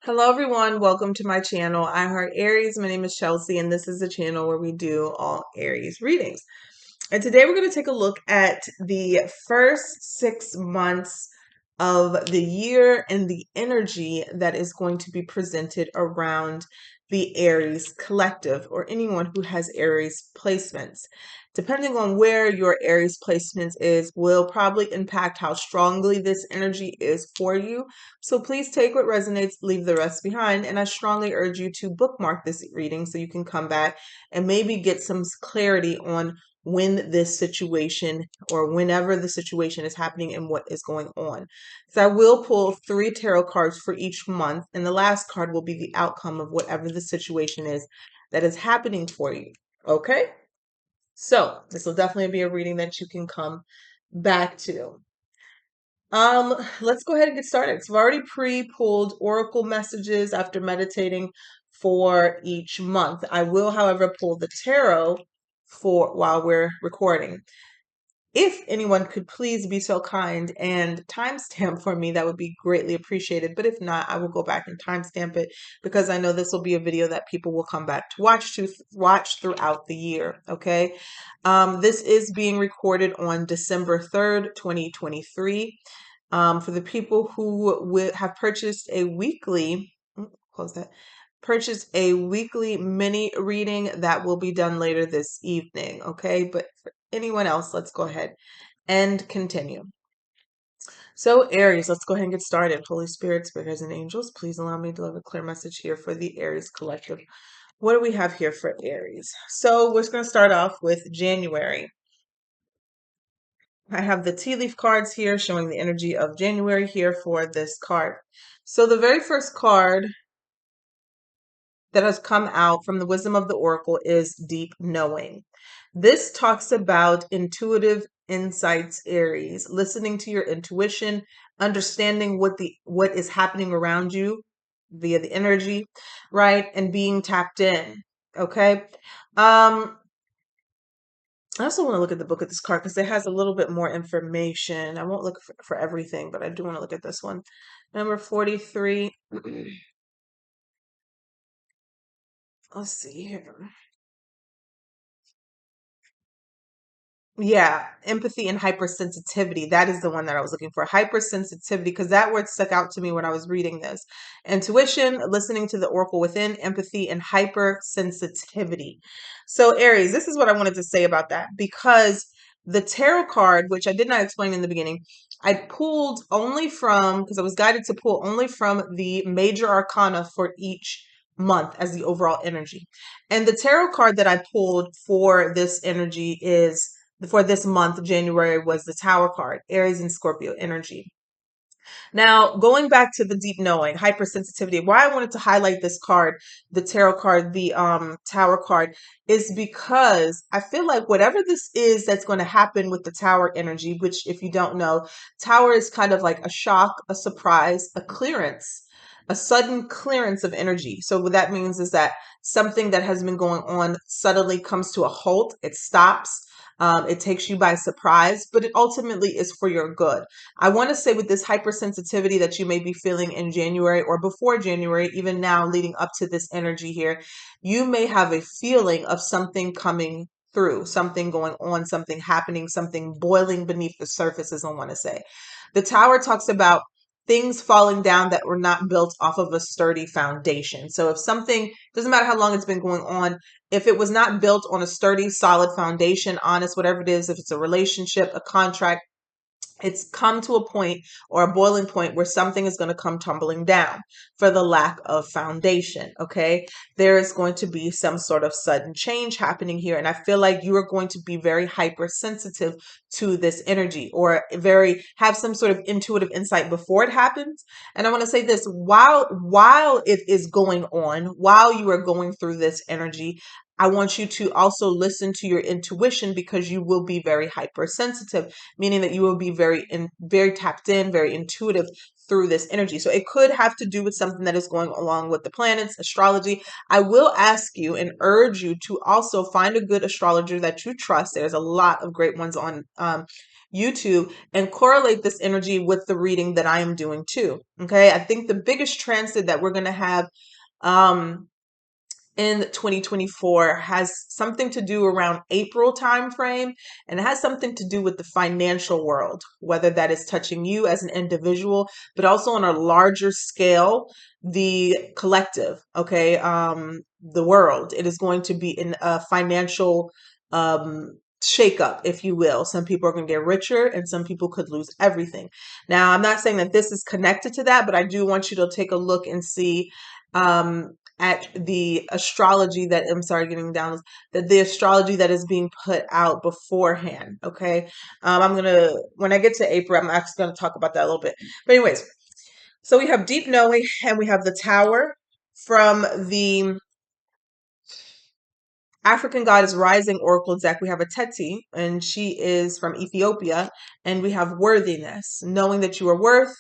Hello everyone, welcome to my channel. I Heart Aries. My name is Chelsea and this is the channel where we do all Aries readings. And today we're going to take a look at the first 6 months of the year and the energy that is going to be presented around the Aries collective or anyone who has Aries placements. Depending on where your Aries placements is will probably impact how strongly this energy is for you. So please take what resonates, leave the rest behind. And I strongly urge you to bookmark this reading so you can come back and maybe get some clarity on when this situation or whenever the situation is happening and what is going on. So I will pull 3 tarot cards for each month, and the last card will be the outcome of whatever the situation is that is happening for you. Okay? So this will definitely be a reading that you can come back to. Let's go ahead and get started. So I've already pre-pulled oracle messages after meditating for each month. I will, however, pull the tarot for while we're recording. If anyone could please be so kind and timestamp for me, that would be greatly appreciated. But if not, I will go back and timestamp it because I know this will be a video that people will come back to watch throughout the year. Okay, this is being recorded on December 3rd, 2023. For the people who have purchased a weekly, close that, purchase a weekly mini reading that will be done later this evening. Okay, but for anyone else, let's go ahead and continue. So Aries, let's go ahead and get started. Holy Spirit, Spirits and Angels, please allow me to deliver a clear message here for the Aries collective. What do we have here for Aries? So we're just going to start off with January. I have the tea leaf cards here showing the energy of January here for this card. So the very first card that has come out from the wisdom of the oracle is deep knowing. This talks about intuitive insights, Aries, listening to your intuition, understanding what is happening around you via the energy, right? And being tapped in. Okay. I also want to look at the book of this card because it has a little bit more information. I won't look for everything, but I do want to look at this one. Number 43. Let's see here. Yeah, empathy and hypersensitivity. That is the one that I was looking for. Hypersensitivity, because that word stuck out to me when I was reading this. Intuition, listening to the oracle within, empathy, and hypersensitivity. So, Aries, this is what I wanted to say about that because the tarot card, which I did not explain in the beginning, I pulled only from, because I was guided to pull only from the major arcana for each month as the overall energy. And the tarot card that I pulled for this energy is for this month, January, was the Tower card, Aries and Scorpio energy. Now, going back to the deep knowing, hypersensitivity, why I wanted to highlight this card, the tarot card, the Tower card, is because I feel like whatever this is that's going to happen with the Tower energy, which if you don't know, Tower is kind of like a shock, a surprise, a clearance, a sudden clearance of energy. So what that means is that something that has been going on suddenly comes to a halt, it stops. It takes you by surprise, but it ultimately is for your good. I want to say with this hypersensitivity that you may be feeling in January or before January, even now leading up to this energy here, you may have a feeling of something coming through, something going on, something happening, something boiling beneath the surface, as I want to say. The Tower talks about things falling down that were not built off of a sturdy foundation. So if something, doesn't matter how long it's been going on, if it was not built on a sturdy, solid foundation, honest, whatever it is, if it's a relationship, a contract, it's come to a point or a boiling point where something is going to come tumbling down for the lack of foundation. Okay. There is going to be some sort of sudden change happening here. And I feel like you are going to be very hypersensitive to this energy or have some sort of intuitive insight before it happens. And I want to say this, while it is going on, while you are going through this energy, I want you to also listen to your intuition because you will be very hypersensitive, meaning that you will be very tapped in, very intuitive through this energy. So it could have to do with something that is going along with the planets, astrology. I will ask you and urge you to also find a good astrologer that you trust. There's a lot of great ones on YouTube and correlate this energy with the reading that I am doing too. Okay. I think the biggest transit that we're going to have um, in 2024 has something to do around April timeframe, and it has something to do with the financial world, whether that is touching you as an individual, but also on a larger scale, the collective, okay, the world. It is going to be in a financial shakeup, if you will. Some people are going to get richer and some people could lose everything. Now, I'm not saying that this is connected to that, but I do want you to take a look and see at the astrology that I'm sorry, getting down that the astrology that is being put out beforehand. Okay. I'm gonna when I get to April, I'm actually gonna talk about that a little bit. But anyways, so we have deep knowing and we have the tower from the African goddess rising oracle deck. We have a Teti, and she is from Ethiopia, and we have worthiness, knowing that you are worth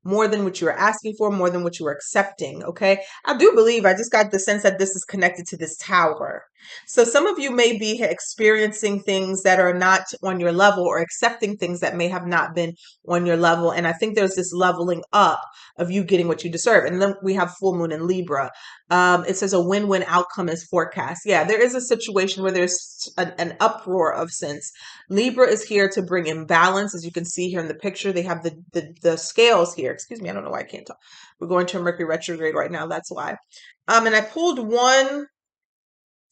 more than what you are asking for, more than what you are accepting. Okay. I do believe I just got the sense that this is connected to this tower. So some of you may be experiencing things that are not on your level or accepting things that may have not been on your level. And I think there's this leveling up of you getting what you deserve. And then we have full moon in Libra. It says a win-win outcome is forecast. Yeah, there is a situation where there's an uproar of sense. Libra is here to bring in balance. As you can see here in the picture, they have the scales here. Excuse me, I don't know why I can't talk. We're going to a Mercury retrograde right now. That's why. And I pulled one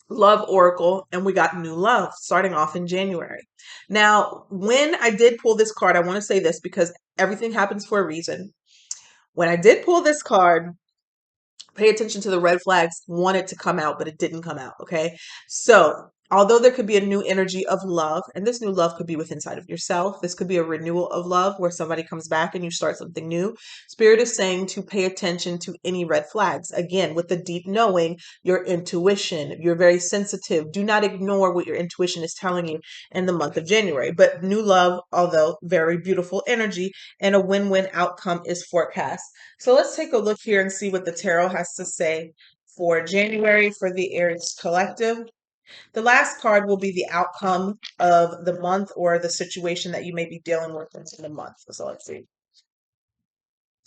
love oracle and we got new love starting off in January. Now, when I did pull this card, I want to say this because everything happens for a reason. When I did pull this card, pay attention to the red flags, want it to come out, but it didn't come out. Okay. So although there could be a new energy of love, and this new love could be within inside of yourself, this could be a renewal of love where somebody comes back and you start something new. Spirit is saying to pay attention to any red flags. Again, with the deep knowing, your intuition, you're very sensitive. Do not ignore what your intuition is telling you in the month of January. But new love, although very beautiful energy, and a win-win outcome is forecast. So let's take a look here and see what the tarot has to say for January for the Aries collective. The last card will be the outcome of the month or the situation that you may be dealing with in the month. So let's see.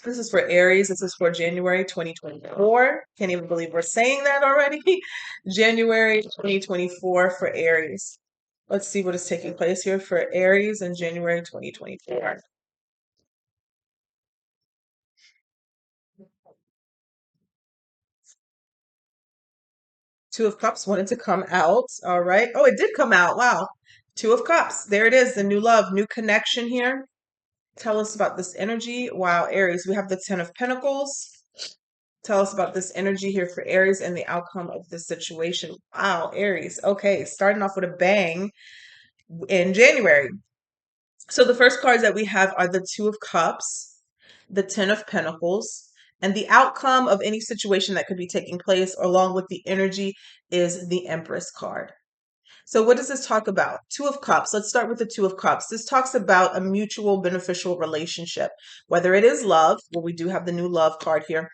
This is for Aries. This is for January 2024. Can't even believe we're saying that already. January 2024 for Aries. Let's see what is taking place here for Aries in January 2024. Two of Cups wanted to come out. All right. Oh, it did come out. Wow. Two of Cups. There it is. The new love, new connection here. Tell us about this energy. Wow, Aries. We have the Ten of Pentacles. Tell us about this energy here for Aries and the outcome of this situation. Wow, Aries. Okay, starting off with a bang in January. So the first cards that we have are the Two of Cups, the Ten of Pentacles, and the outcome of any situation that could be taking place along with the energy is the Empress card. So what does this talk about? Two of Cups. Let's start with the Two of Cups. This talks about a mutual beneficial relationship, whether it is love, well, we do have the new love card here.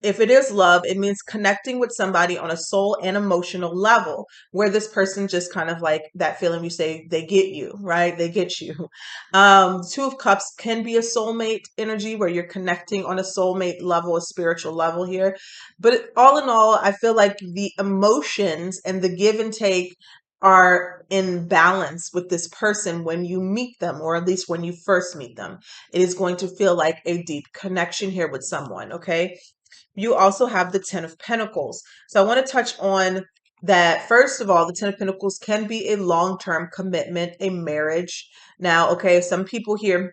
If it is love, it means connecting with somebody on a soul and emotional level where this person just kind of like that feeling you say they get you, right? They get you. Two of Cups can be a soulmate energy where you're connecting on a soulmate level, a spiritual level here. But all in all, I feel like the emotions and the give and take are in balance with this person when you meet them, or at least when you first meet them. It is going to feel like a deep connection here with someone, okay? You also have the Ten of Pentacles. So I want to touch on that. First of all, the Ten of Pentacles can be a long-term commitment, a marriage. Now, okay, some people here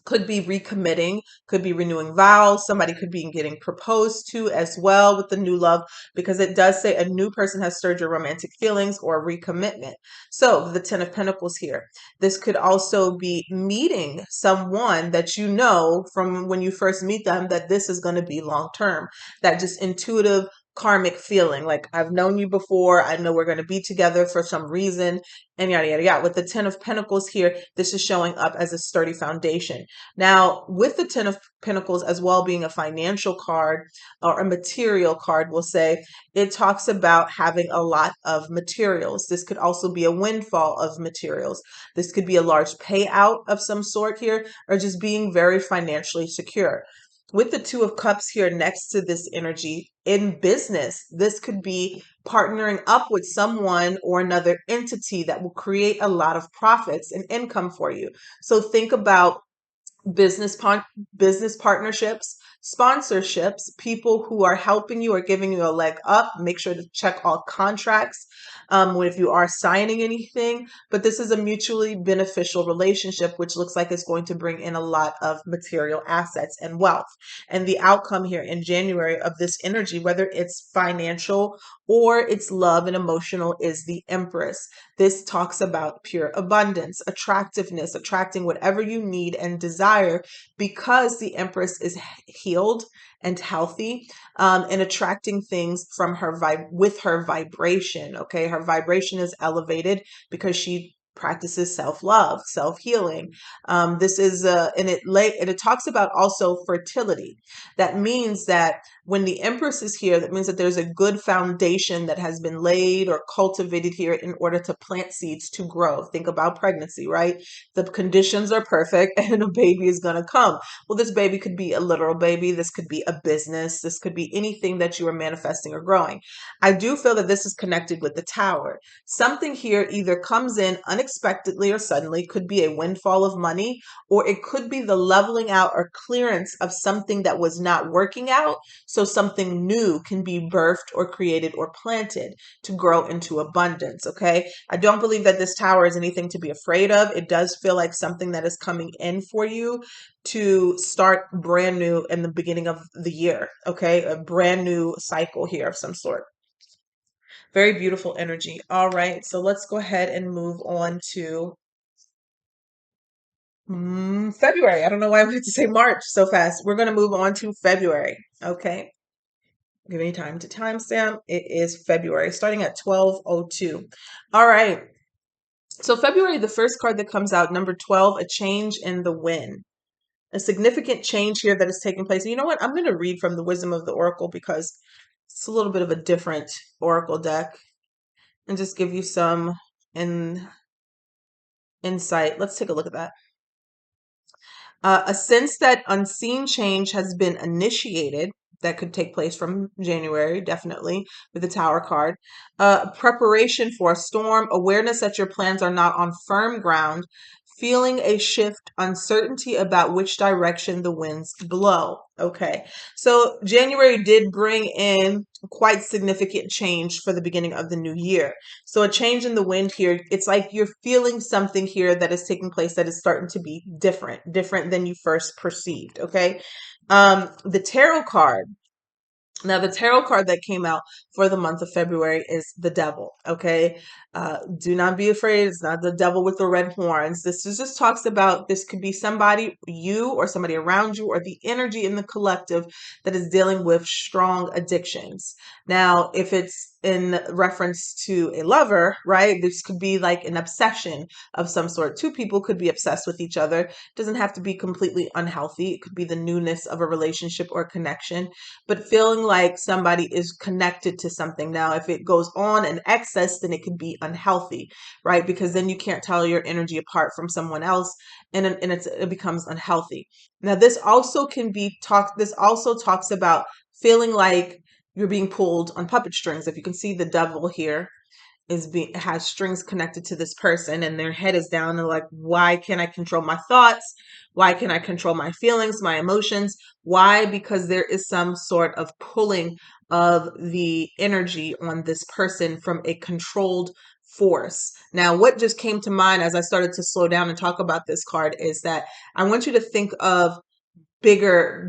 could be recommitting, could be renewing vows. Somebody could be getting proposed to as well with the new love, because it does say a new person has stirred your romantic feelings or recommitment. So the Ten of Pentacles here. This could also be meeting someone that you know from when you first meet them that this is going to be long term. That just intuitive karmic feeling. Like, I've known you before. I know we're going to be together for some reason, and yada, yada, yada. With the Ten of Pentacles here, this is showing up as a sturdy foundation. Now, with the Ten of Pentacles as well being a financial card or a material card, we'll say, it talks about having a lot of materials. This could also be a windfall of materials. This could be a large payout of some sort here, or just being very financially secure. With the Two of Cups here next to this energy in business, this could be partnering up with someone or another entity that will create a lot of profits and income for you. So think about business business partnerships, sponsorships, people who are helping you or giving you a leg up. Make sure to check all contracts if you are signing anything. But this is a mutually beneficial relationship, which looks like it's going to bring in a lot of material assets and wealth. And the outcome here in January of this energy, whether it's financial or it's love and emotional, is the Empress. This talks about pure abundance, attractiveness, attracting whatever you need and desire, because the Empress is healed and healthy, and attracting things from her with her vibration. Okay, her vibration is elevated because she practices self-love, self-healing. This is and it talks about also fertility. That means that when the Empress is here, that means that there's a good foundation that has been laid or cultivated here in order to plant seeds to grow. Think about pregnancy, right? The conditions are perfect and a baby is going to come. Well, this baby could be a literal baby. This could be a business. This could be anything that you are manifesting or growing. I do feel that this is connected with the Tower. Something here either comes in unexpectedly or suddenly, could be a windfall of money, or it could be the leveling out or clearance of something that was not working out, so something new can be birthed or created or planted to grow into abundance. Okay. I don't believe that this Tower is anything to be afraid of. It does feel like something that is coming in for you to start brand new in the beginning of the year. Okay. A brand new cycle here of some sort. Very beautiful energy. All right. So let's go ahead and move on to February. I don't know why I wanted to say March so fast. We're going to move on to February. Okay. Give me time to timestamp. It is February, starting at 12:02. All right. So February, the first card that comes out, number 12, a change in the wind. A significant change here that is taking place. And you know what? I'm going to read from the Wisdom of the Oracle because it's a little bit of a different Oracle deck, and just give you some insight. Let's take a look at that. A sense that unseen change has been initiated that could take place from January, definitely, with the Tower card. Preparation for a storm, awareness that your plans are not on firm ground, feeling a shift, uncertainty about which direction the winds blow. Okay, so January did bring in quite significant change for the beginning of the new year. So a change in the wind here, it's like you're feeling something here that is taking place that is starting to be different than you first perceived. Okay. The tarot card. Now, the tarot card that came out for the month of February is the Devil. Okay. Do not be afraid. It's not the devil with the red horns. This just talks about, this could be somebody, you or somebody around you, or the energy in the collective that is dealing with strong addictions. Now, if it's in reference to a lover, right, this could be like an obsession of some sort. Two people could be obsessed with each other. It doesn't have to be completely unhealthy. It could be the newness of a relationship or connection, but feeling like somebody is connected to something. Now, if it goes on in excess, then it could be unhealthy, right? Because then you can't tell your energy apart from someone else, and it becomes unhealthy. Now, this also talks about feeling like you're being pulled on puppet strings. If you can see, the devil here has strings connected to this person, and their head is down, and like, why can't I control my thoughts? Why can't I control my feelings, my emotions? Why? Because there is some sort of pulling of the energy on this person from a controlled force. Now, what just came to mind as I started to slow down and talk about this card is that I want you to think of bigger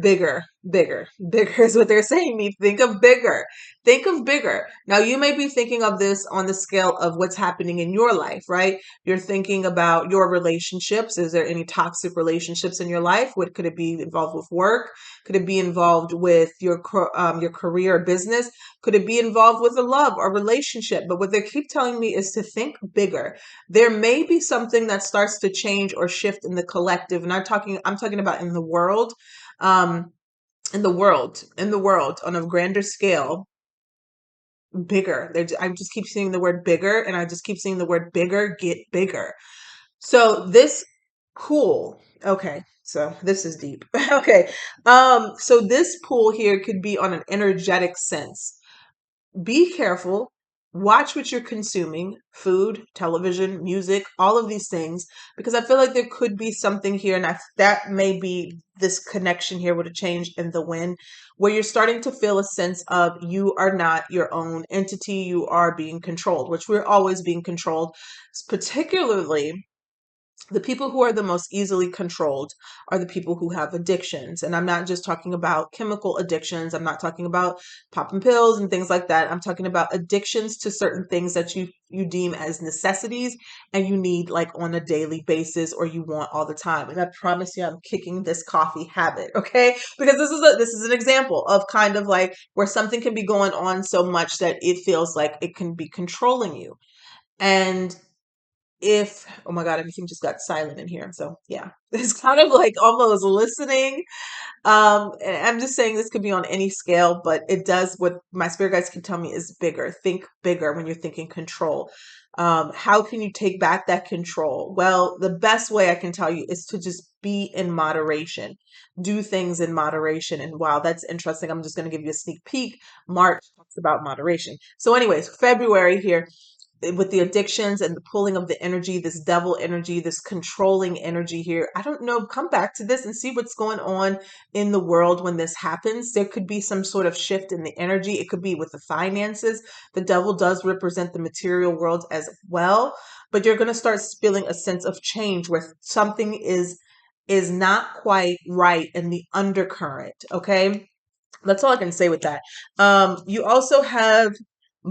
bigger. Bigger is what they're saying me. Think of bigger. Think of bigger. Now, you may be thinking of this on the scale of what's happening in your life, right? You're thinking about your relationships. Is there any toxic relationships in your life? What could it be involved with work? Could it be involved with your career or business? Could it be involved with a love or relationship? But what they keep telling me is to think bigger. There may be something that starts to change or shift in the collective, and I'm talking about in the world. Um, in the world on a grander scale, bigger. I just keep seeing the word bigger, and I just keep seeing the word bigger get bigger. So this pool, okay, so this is deep. Okay. So this pool here could be on an energetic sense. Be careful. Watch what you're consuming, food, television, music, all of these things, because I feel like there could be something here, and that may be this connection here with a change in the wind, where you're starting to feel a sense of you are not your own entity, you are being controlled, which we're always being controlled, particularly the people who are the most easily controlled are the people who have addictions. And I'm not just talking about chemical addictions. I'm not talking about popping pills and things like that. I'm talking about addictions to certain things that you deem as necessities and you need like on a daily basis or you want all the time. And I promise you I'm kicking this coffee habit, okay? Because this is an example of kind of like where something can be going on so much that it feels like it can be controlling you. And if oh my god, everything just got silent in here, so yeah, it's kind of like almost listening. And I'm just saying this could be on any scale, but it does what my spirit guides can tell me is bigger. Think bigger when you're thinking control. How can you take back that control? Well, the best way I can tell you is to just be in moderation. Do things in moderation. And wow, that's interesting. I'm just going to give you a sneak peek. March talks about moderation. So anyways, February here with the addictions and the pulling of the energy, this devil energy, this controlling energy here. I don't know. Come back to this and see what's going on in the world when this happens. There could be some sort of shift in the energy. It could be with the finances. The devil does represent the material world as well, but you're going to start feeling a sense of change where something is not quite right in the undercurrent. Okay. That's all I can say with that. You also have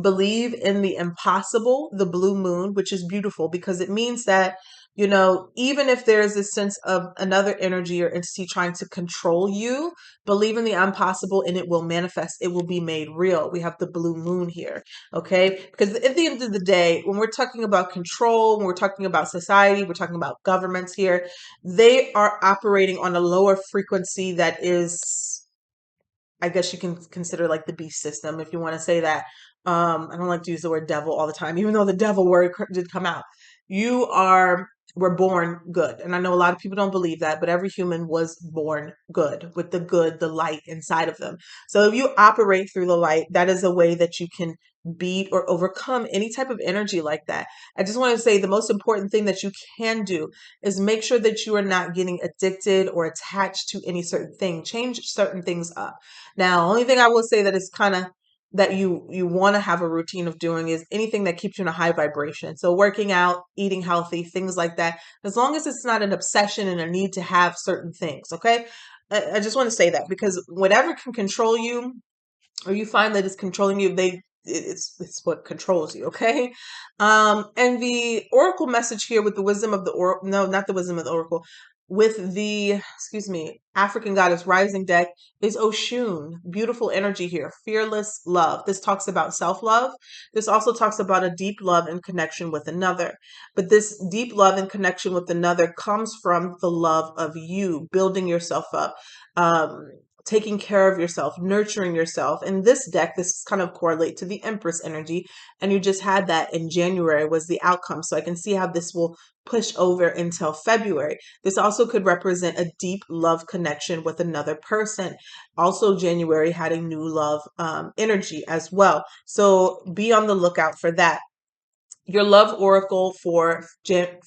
believe in the impossible, the blue moon, which is beautiful because it means that, even if there's this sense of another energy or entity trying to control you, believe in the impossible and it will manifest. It will be made real. We have the blue moon here. Okay. Because at the end of the day, when we're talking about control, when we're talking about society, we're talking about governments here, they are operating on a lower frequency that is, I guess you can consider like the beast system if you want to say that. I don't like to use the word devil all the time, even though the devil word did come out. You were born good. And I know a lot of people don't believe that, but every human was born good with the light inside of them. So if you operate through the light, that is a way that you can beat or overcome any type of energy like that. I just want to say the most important thing that you can do is make sure that you are not getting addicted or attached to any certain thing. Change certain things up. Now, only thing I will say that is kind of that you want to have a routine of doing is anything that keeps you in a high vibration. So working out, eating healthy, things like that. As long as it's not an obsession and a need to have certain things, okay? I just want to say that because whatever can control you or you find that it's controlling you, it's what controls you, okay? And the oracle message here with the wisdom of the oracle, no, not the wisdom of the oracle, with the, excuse me, African goddess rising deck is Oshun. Beautiful energy here. Fearless love. This talks about self-love. This also talks about a deep love and connection with another. But this deep love and connection with another comes from the love of you, building yourself up, taking care of yourself, nurturing yourself. In this deck, this kind of correlate to the Empress energy. And you just had that in January was the outcome. So I can see how this will push over until February. This also could represent a deep love connection with another person. Also, January had a new love energy as well. So be on the lookout for that. Your love oracle for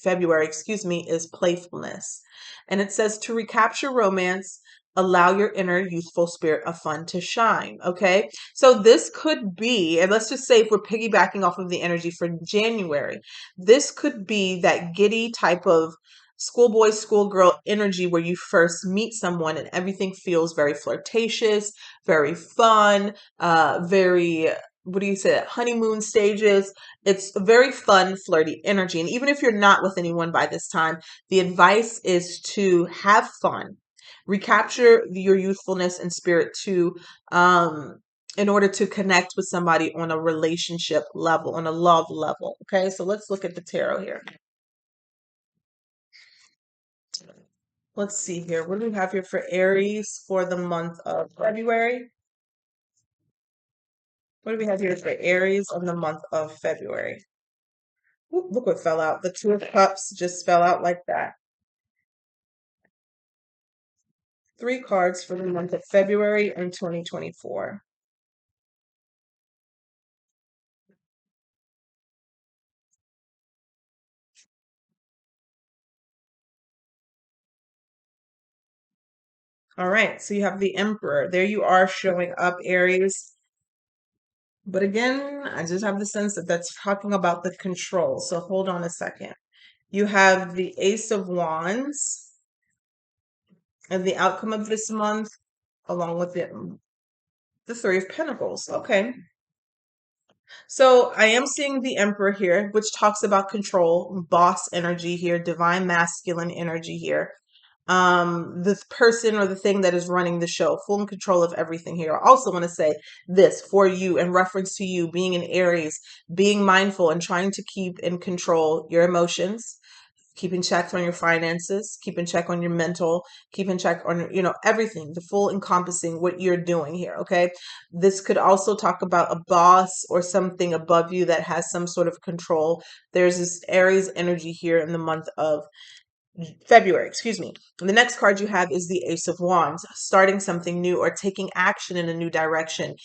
February, is playfulness. And it says to recapture romance, allow your inner youthful spirit of fun to shine. Okay. So this could be, and let's just say if we're piggybacking off of the energy for January, this could be that giddy type of schoolboy, schoolgirl energy where you first meet someone and everything feels very flirtatious, very fun, very, what do you say, honeymoon stages. It's a very fun, flirty energy. And even if you're not with anyone by this time, the advice is to have fun, recapture your youthfulness and spirit to, in order to connect with somebody on a relationship level, on a love level. Okay, so let's look at the tarot here. Let's see here. What do we have here for Aries for the month of February? What do we have here for Aries on the month of February? Ooh, look what fell out. The Two of Cups just fell out like that. 3 cards for the month of February in 2024. All right, so you have the Emperor. There you are showing up, Aries. But again, I just have the sense that that's talking about the control. So hold on a second. You have the Ace of Wands and the outcome of this month, along with the Three of Pentacles. Okay. So I am seeing the Emperor here, which talks about control, boss energy here, divine masculine energy here. The person or the thing that is running the show, full in control of everything here. I also want to say this for you in reference to you being an Aries, being mindful and trying to keep in control your emotions, keep in check on your finances, keep in check on your mental, keep in check on, everything, the full encompassing what you're doing here. Okay. This could also talk about a boss or something above you that has some sort of control. There's this Aries energy here in the month of February, excuse me. And the next card you have is the Ace of Wands, starting something new or taking action in a new direction.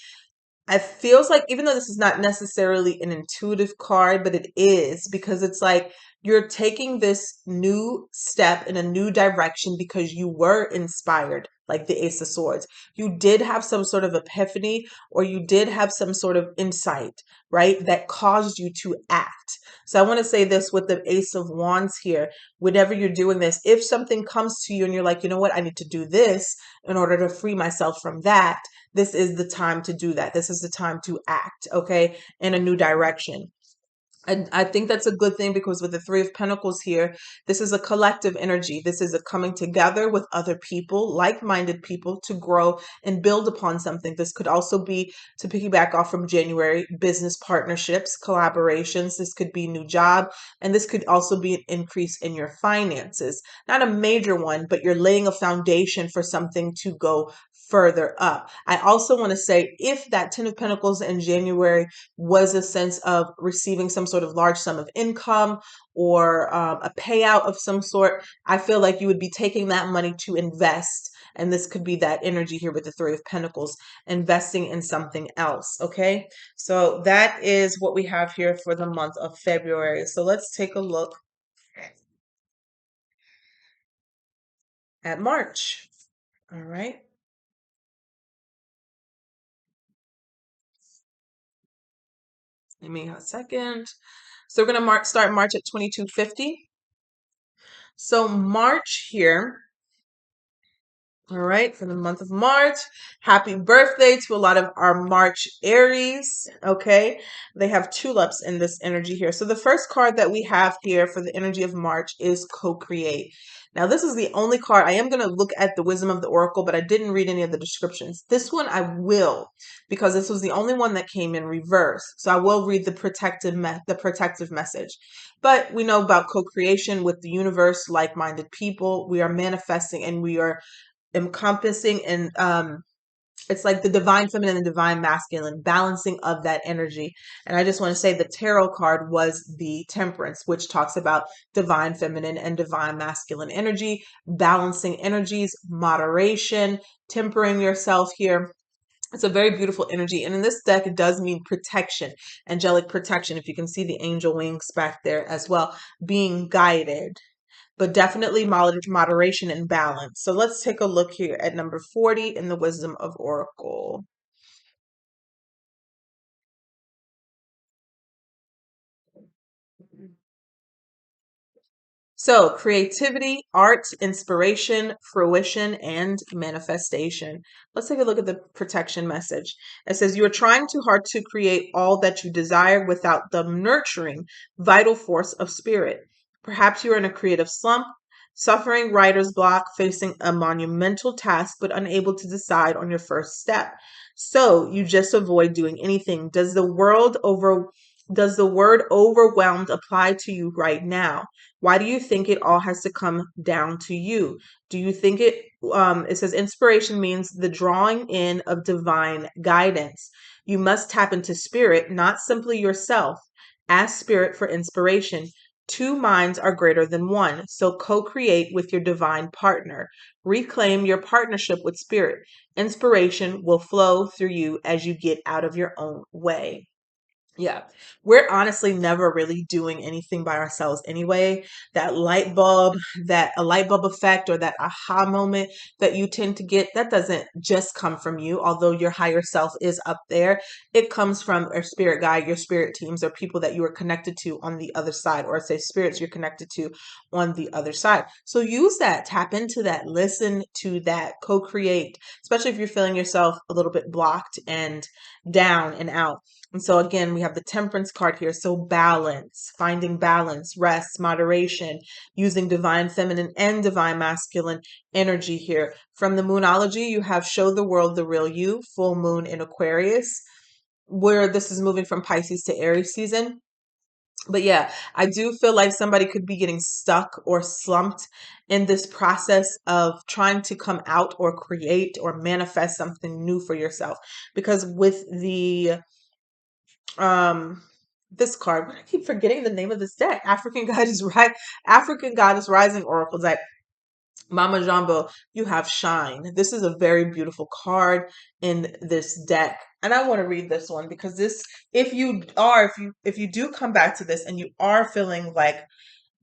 It feels like, even though this is not necessarily an intuitive card, but it is, because it's like you're taking this new step in a new direction because you were inspired, like the Ace of Swords. You did have some sort of epiphany, or you did have some sort of insight, right? That caused you to act. So I want to say this with the Ace of Wands here. Whenever you're doing this, if something comes to you and you're like, you know what, I need to do this in order to free myself from that, this is the time to do that. This is the time to act, okay, in a new direction. And I think that's a good thing, because with the Three of Pentacles here, this is a collective energy. This is a coming together with other people, like-minded people, to grow and build upon something. This could also be, to piggyback off from January, business partnerships, collaborations. This could be new job, and this could also be an increase in your finances. Not a major one, but you're laying a foundation for something to go further up. I also want to say, if that Ten of Pentacles in January was a sense of receiving some sort of large sum of income, or a payout of some sort, I feel like you would be taking that money to invest. And this could be that energy here with the Three of Pentacles, investing in something else. Okay. So that is what we have here for the month of February. So let's take a look at March. All right. Give me a second. So we're going to start March at 2250. So March here. All right, for the month of March. Happy birthday to a lot of our March Aries. Okay, they have tulips in this energy here. So the first card that we have here for the energy of March is co-create. Now, this is the only card. I am going to look at the wisdom of the oracle, but I didn't read any of the descriptions. This one I will, because this was the only one that came in reverse. So I will read the protective message. But we know about co-creation with the universe, like-minded people. We are manifesting, and we are encompassing, and it's like the divine feminine and divine masculine balancing of that energy. And I just want to say the tarot card was the Temperance, which talks about divine feminine and divine masculine energy, balancing energies, moderation, tempering yourself here. It's a very beautiful energy. And in this deck, it does mean protection, angelic protection. If you can see the angel wings back there as well, being guided, but definitely moderation and balance. So let's take a look here at number 40 in the Wisdom of Oracle. So, creativity, art, inspiration, fruition, and manifestation. Let's take a look at the protection message. It says, you are trying too hard to create all that you desire without the nurturing, vital force of spirit. Perhaps you are in a creative slump, suffering writer's block, facing a monumental task, but unable to decide on your first step. So, you just avoid doing anything. Does the word overwhelmed apply to you right now? Why do you think it all has to come down to you? Do you think it says inspiration means the drawing in of divine guidance. You must tap into spirit, not simply yourself. Ask spirit for inspiration. Two minds are greater than one, so co-create with your divine partner. Reclaim your partnership with spirit. Inspiration will flow through you as you get out of your own way. Yeah, we're honestly never really doing anything by ourselves anyway. That light bulb, that a light bulb effect or that aha moment that you tend to get, that doesn't just come from you, although your higher self is up there. It comes from a spirit guide, your spirit teams, or people that you are connected to on the other side, or say spirits you're connected to on the other side. So use that, tap into that, listen to that, co-create, especially if you're feeling yourself a little bit blocked and down and out. And so again, we have the temperance card here. So balance, finding balance, rest, moderation, using divine feminine and divine masculine energy here. From the Moonology, you have show the world the real you, full moon in Aquarius, where this is moving from Pisces to Aries season. But yeah, I do feel like somebody could be getting stuck or slumped in this process of trying to come out or create or manifest something new for yourself. Because with the um this card, but I keep forgetting the name of this deck. African Goddess Rising Oracle deck. Mama Jumbo, you have Shine. This is a very beautiful card in this deck. And I want to read this one because this, if you do come back to this and you are feeling like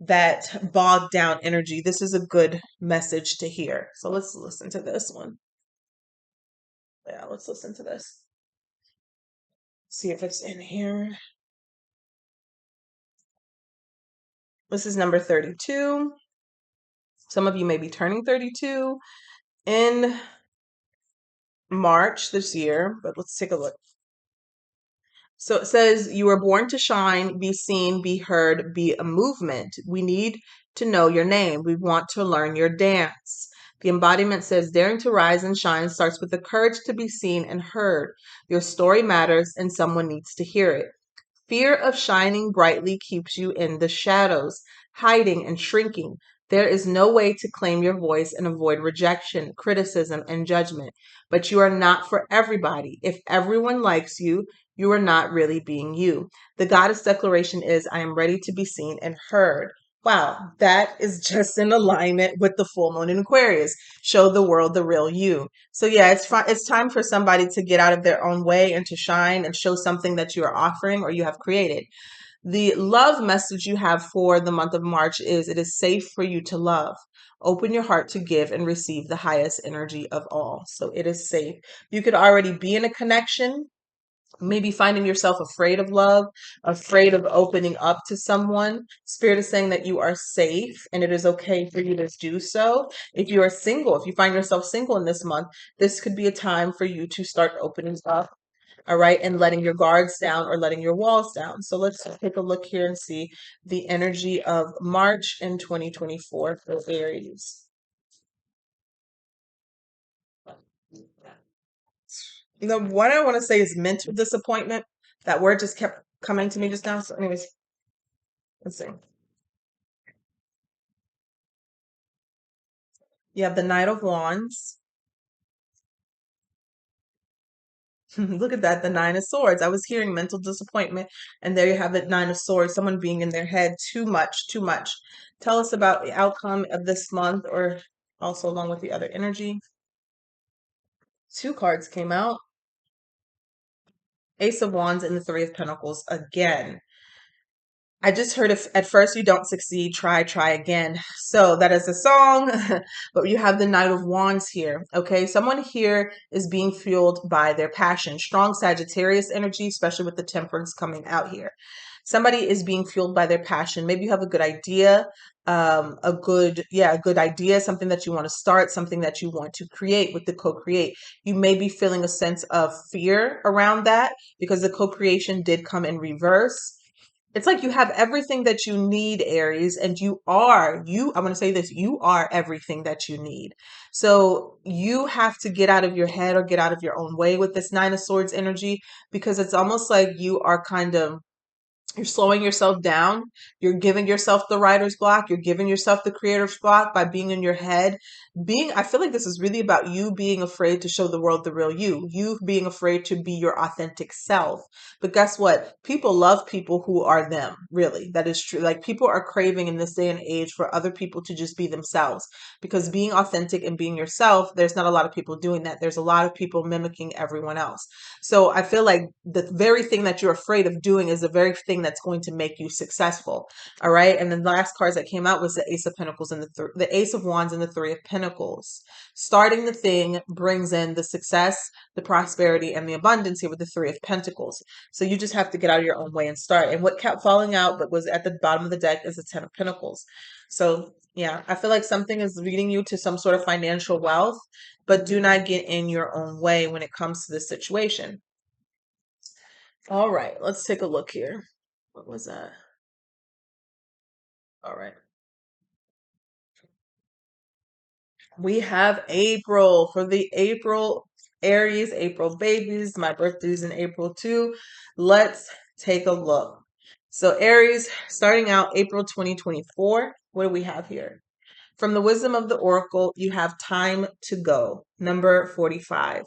that bogged down energy, this is a good message to hear. So let's listen to this one. Yeah, let's listen to this. See if it's in here. This is number 32. Some of you may be turning 32 in March this year, but let's take a look. So it says, you were born to shine, be seen, be heard, be a movement. We need to know your name. We want to learn your dance. The embodiment says, daring to rise and shine starts with the courage to be seen and heard. Your story matters and someone needs to hear it. Fear of shining brightly keeps you in the shadows, hiding and shrinking. There is no way to claim your voice and avoid rejection, criticism, and judgment. But you are not for everybody. If everyone likes you, you are not really being you. The goddess declaration is, I am ready to be seen and heard. Wow, that is just in alignment with the full moon in Aquarius. Show the world the real you. So yeah, it's time for somebody to get out of their own way and to shine and show something that you are offering or you have created. The love message you have for the month of March is, it is safe for you to love. Open your heart to give and receive the highest energy of all. So it is safe. You could already be in a connection, maybe finding yourself afraid of love, afraid of opening up to someone. Spirit is saying that you are safe and it is okay for you to do so. If you are single, if you find yourself single in this month, this could be a time for you to start opening up. All right, and letting your guards down or letting your walls down. So let's take a look here and see the energy of March in 2024 for Aries. The one I want to say is mental disappointment. That word just kept coming to me just now. So, anyways, let's see. You have the Knight of Wands. Look at that, the Nine of Swords. I was hearing mental disappointment, and there you have it, Nine of Swords, someone being in their head too much, too much. Tell us about the outcome of this month, or also along with the other energy. Two cards came out. Ace of Wands and the Three of Pentacles again. I just heard, if at first you don't succeed, try again. So that is a song, but you have the Knight of Wands here. Okay, someone here is being fueled by their passion. Strong Sagittarius energy, especially with the Temperance coming out here. Somebody is being fueled by their passion. Maybe you have a good idea a good idea, something that you want to start, something that you want to create with the co-create. You may be feeling a sense of fear around that because the co-creation did come in reverse. It's like you have everything that you need, Aries, and I'm going to say this, you are everything that you need. So you have to get out of your head or get out of your own way with this Nine of Swords energy, because it's almost like you are kind of, you're slowing yourself down. You're giving yourself the writer's block. You're giving yourself the creator's block by being in your head. I feel like this is really about you being afraid to show the world the real you. You being afraid to be your authentic self. But guess what? People love people who are them. Really, that is true. Like, people are craving in this day and age for other people to just be themselves, because being authentic and being yourself, there's not a lot of people doing that. There's a lot of people mimicking everyone else. So I feel like the very thing that you're afraid of doing is the very thing that's going to make you successful. All right. And then the last cards that came out was the Ace of Pentacles and the Ace of Wands and the Three of Pentacles. Starting the thing brings in the success, the prosperity, and the abundance here with the Three of Pentacles. So you just have to get out of your own way and start. And what kept falling out but was at the bottom of the deck is the Ten of Pentacles. So yeah, I feel like something is leading you to some sort of financial wealth, but do not get in your own way when it comes to this situation. All right, let's take a look here. What was that? All right. We have April for the April Aries, April babies. My birthday's in April too. Let's take a look. So Aries, starting out April 2024. What do we have here? From the wisdom of the oracle, you have time to go. Number 45.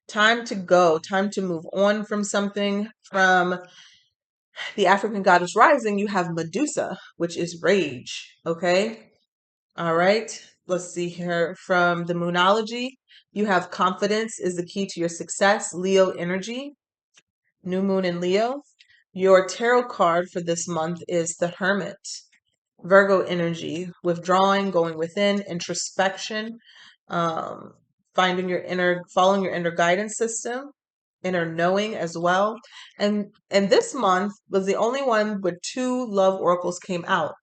Time to go, time to move on from something. From the African goddess rising, you have Medusa, which is rage. Okay. All right. Let's see here. From the Moonology, you have confidence is the key to your success. Leo energy, new moon in Leo. Your tarot card for this month is the Hermit. Virgo energy, withdrawing, going within, introspection, um, following your inner guidance system, inner knowing as well. And this month was the only one where two love oracles came out.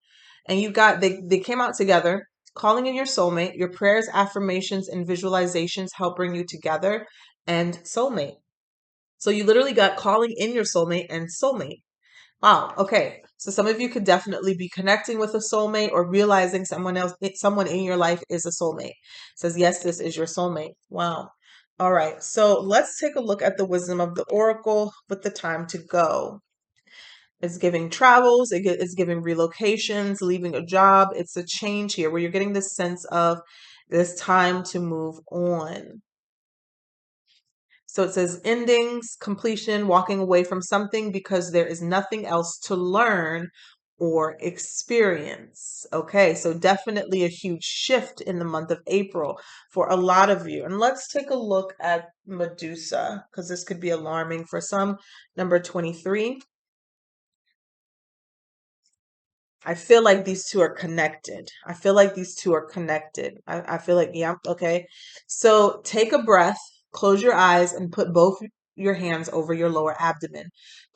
And they came out together. Calling in your soulmate, your prayers, affirmations, and visualizations help bring you together, and soulmate. So you literally got calling in your soulmate and soulmate. Wow. Okay. So some of you could definitely be connecting with a soulmate or realizing someone in your life is a soulmate. It says, yes, this is your soulmate. Wow. All right. So let's take a look at the wisdom of the oracle with the time to go. It's giving travels. It's giving relocations, leaving a job. It's a change here where you're getting this sense of this time to move on. So it says endings, completion, walking away from something because there is nothing else to learn or experience. Okay, so definitely a huge shift in the month of April for a lot of you. And let's take a look at Medusa, because this could be alarming for some. Number 23. I feel like these two are connected. I feel like these two are connected. I feel like, yeah, okay. So take a breath, close your eyes, and put both your hands over your lower abdomen.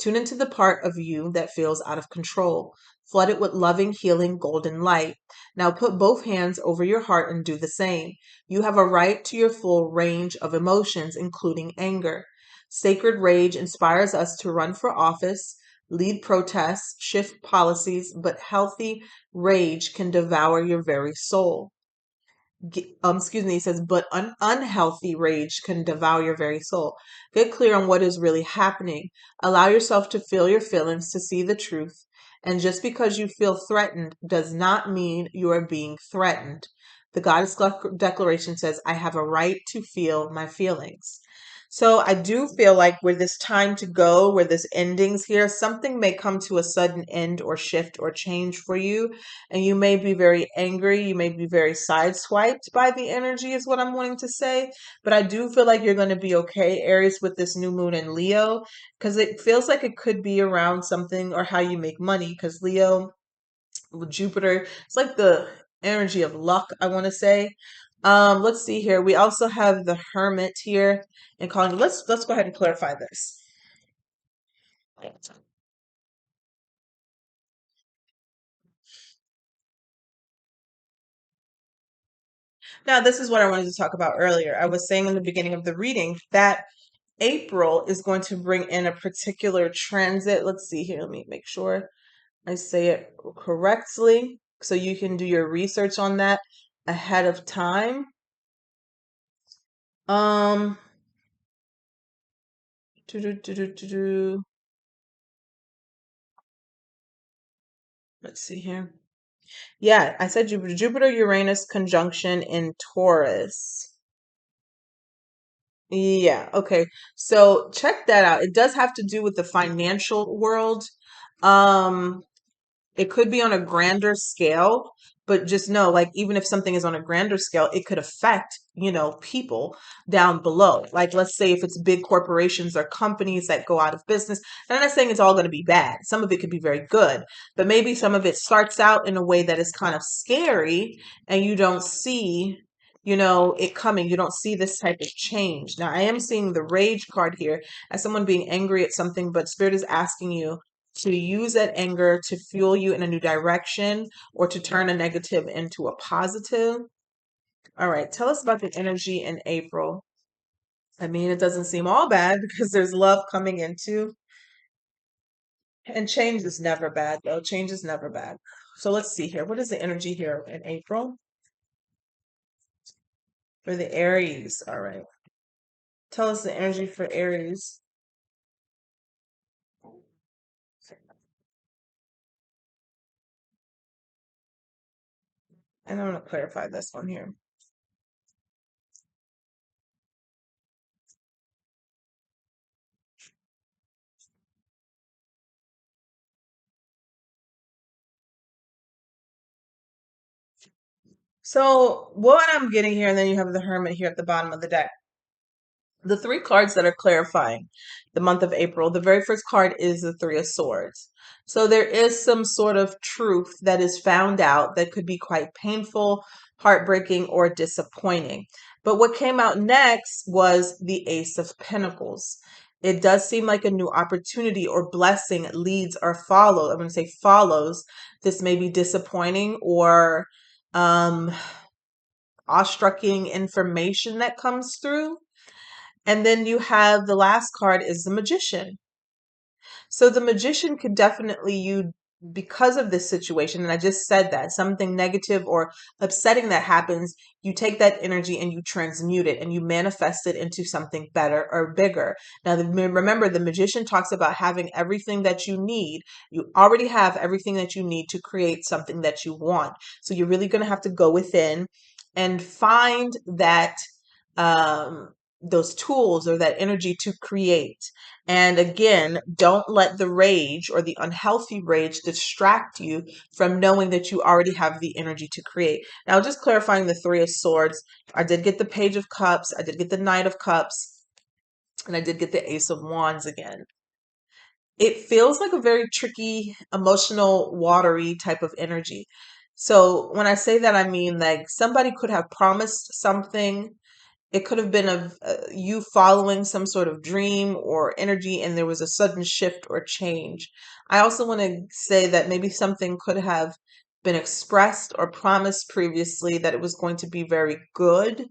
Tune into the part of you that feels out of control. Flood it with loving, healing, golden light. Now put both hands over your heart and do the same. You have a right to your full range of emotions, including anger. Sacred rage inspires us to run for office, lead protests, shift policies, but healthy rage can devour your very soul. He says, but unhealthy rage can devour your very soul. Get clear on what is really happening. Allow yourself to feel your feelings, to see the truth. And just because you feel threatened does not mean you are being threatened. The Goddess Declaration says, I have a right to feel my feelings. So I do feel like where this time to go, where this endings here, something may come to a sudden end or shift or change for you. And you may be very angry. You may be very sideswiped by the energy is what I'm wanting to say. But I do feel like you're going to be okay, Aries, with this new moon in Leo, because it feels like it could be around something or how you make money, because Leo with Jupiter, it's like the energy of luck, I want to say. Let's see here. We also have the Hermit here and calling. Let's go ahead and clarify this. Now, this is what I wanted to talk about earlier. I was saying in the beginning of the reading that April is going to bring in a particular transit. Let's see here. Let me make sure I say it correctly so you can do your research on that ahead of time. Um, let's see here. Yeah, I said Jupiter Uranus conjunction in Taurus. Yeah, okay. So check that out. It does have to do with the financial world. Um, it could be on a grander scale, but just know, like, even if something is on a grander scale, it could affect, people down below. Like, let's say if it's big corporations or companies that go out of business, and I'm not saying it's all going to be bad. Some of it could be very good, but maybe some of it starts out in a way that is kind of scary and you don't see, it coming. You don't see this type of change. Now, I am seeing the rage card here as someone being angry at something, but Spirit is asking you to use that anger to fuel you in a new direction or to turn a negative into a positive. All right, tell us about the energy in April. I mean, it doesn't seem all bad because there's love coming into, and change is never bad, though. Change is never bad. So let's see here. What is the energy here in April for the Aries? All right. Tell us the energy for Aries. And I'm going to clarify this one here. So what I'm getting here, and then you have the Hermit here at the bottom of the deck. The three cards that are clarifying the month of April, the very first card is the Three of Swords. So there is some sort of truth that is found out that could be quite painful, heartbreaking, or disappointing. But what came out next was the Ace of Pentacles. It does seem like a new opportunity or blessing leads or follows. I'm going to say follows. This may be disappointing or um, awestrucking information that comes through. And then you have the last card is the Magician. So the Magician could definitely you because of this situation, and I just said that something negative or upsetting that happens, you take that energy and you transmute it and you manifest it into something better or bigger. Now, remember, the Magician talks about having everything that you need. You already have everything that you need to create something that you want. So you're really going to have to go within and find that those tools or that energy to create. And again, don't let the rage or the unhealthy rage distract you from knowing that you already have the energy to create. Now, just clarifying the Three of Swords, I did get the Page of Cups, I did get the Knight of Cups, and I did get the Ace of Wands again. It feels like a very tricky, emotional, watery type of energy. So when I say that, I mean like somebody could have promised something. It could have been you following some sort of dream or energy, and there was a sudden shift or change. I also want to say that maybe something could have been expressed or promised previously that it was going to be very good,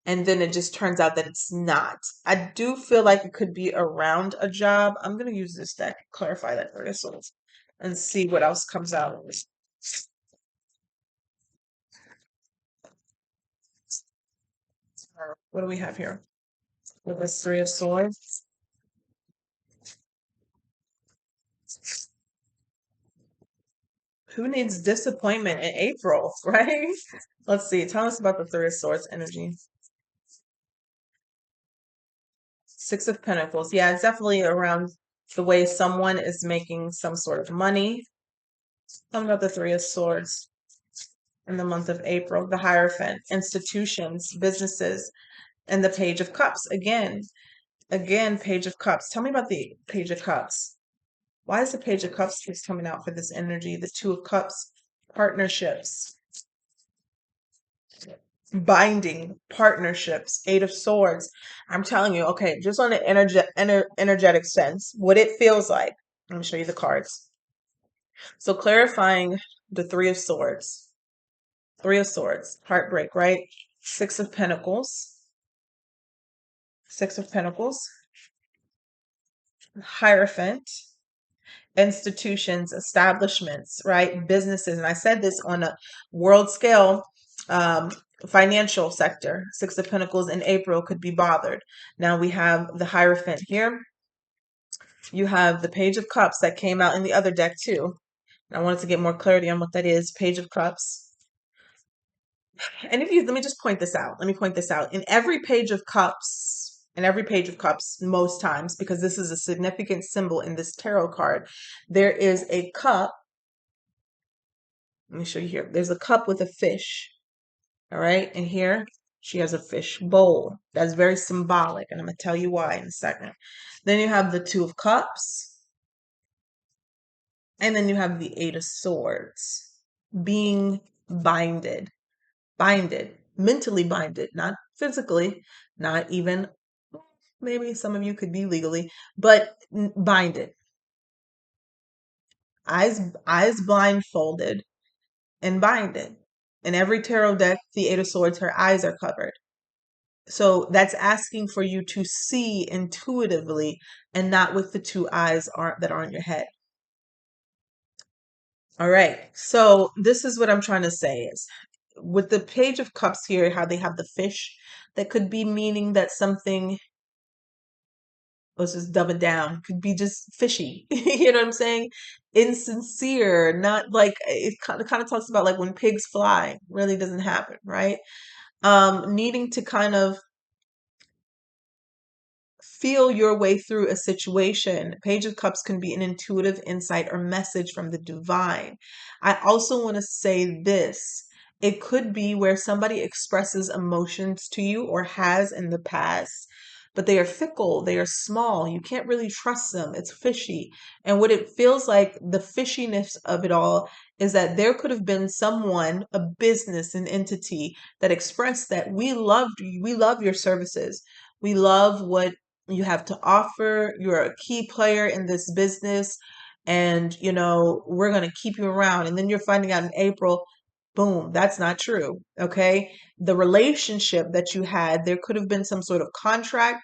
and then it just turns out that it's not. I do feel like it could be around a job. I'm going to use this deck to clarify that for yourselves and see what else comes out. What do we have here with this Three of Swords? Who needs disappointment in April, right? Let's see. Tell us about the Three of Swords energy. Six of Pentacles. Yeah, it's definitely around the way someone is making some sort of money. Tell me about the Three of Swords in the month of April. The Hierophant, institutions, businesses, and the Page of Cups. Again, Page of Cups. Tell me about the Page of Cups. Why is the Page of Cups keeps coming out for this energy? The Two of Cups, partnerships, binding, partnerships, Eight of Swords. I'm telling you, okay, just on the energetic sense, what it feels like. Let me show you the cards. So clarifying the Three of Swords. Three of Swords, heartbreak, right? Six of Pentacles, Six of Pentacles, Hierophant, institutions, establishments, right? Businesses. And I said this on a world scale, um, financial sector. Six of Pentacles in April could be bothered. Now we have the Hierophant here. You have the Page of Cups that came out in the other deck too. I wanted to get more clarity on what that is. Page of Cups. And if you, let me just point this out. Let me point this out. In every Page of Cups, most times, because this is a significant symbol in this tarot card, there is a cup. Let me show you here. There's a cup with a fish. All right. And here she has a fish bowl. That's very symbolic. And I'm going to tell you why in a second. Then you have the Two of Cups. And then you have the Eight of Swords. Being binded. Binded. Mentally binded. Not physically. Not even, maybe some of you could be legally. But binded. Eyes blindfolded and binded. In every tarot deck, the Eight of Swords, her eyes are covered. So that's asking for you to see intuitively and not with the two eyes that are on your head. All right. So this is what I'm trying to say is with the Page of Cups here, how they have the fish, that could be meaning that something, let's just dumb it down, could be just fishy. You know what I'm saying? Insincere, not like it kind of talks about like when pigs fly, really doesn't happen, right? Needing to kind of feel your way through a situation. Page of Cups can be an intuitive insight or message from the divine. I also want to say this. It could be where somebody expresses emotions to you or has in the past, but they are fickle, they are small. You can't really trust them. It's fishy. And what it feels like, the fishiness of it all, is that there could have been someone, a business, an entity that expressed that we loved you, we love your services. We love what you have to offer. You're a key player in this business, and we're going to keep you around. And then you're finding out in April, boom, that's not true. Okay. The relationship that you had, there could have been some sort of contract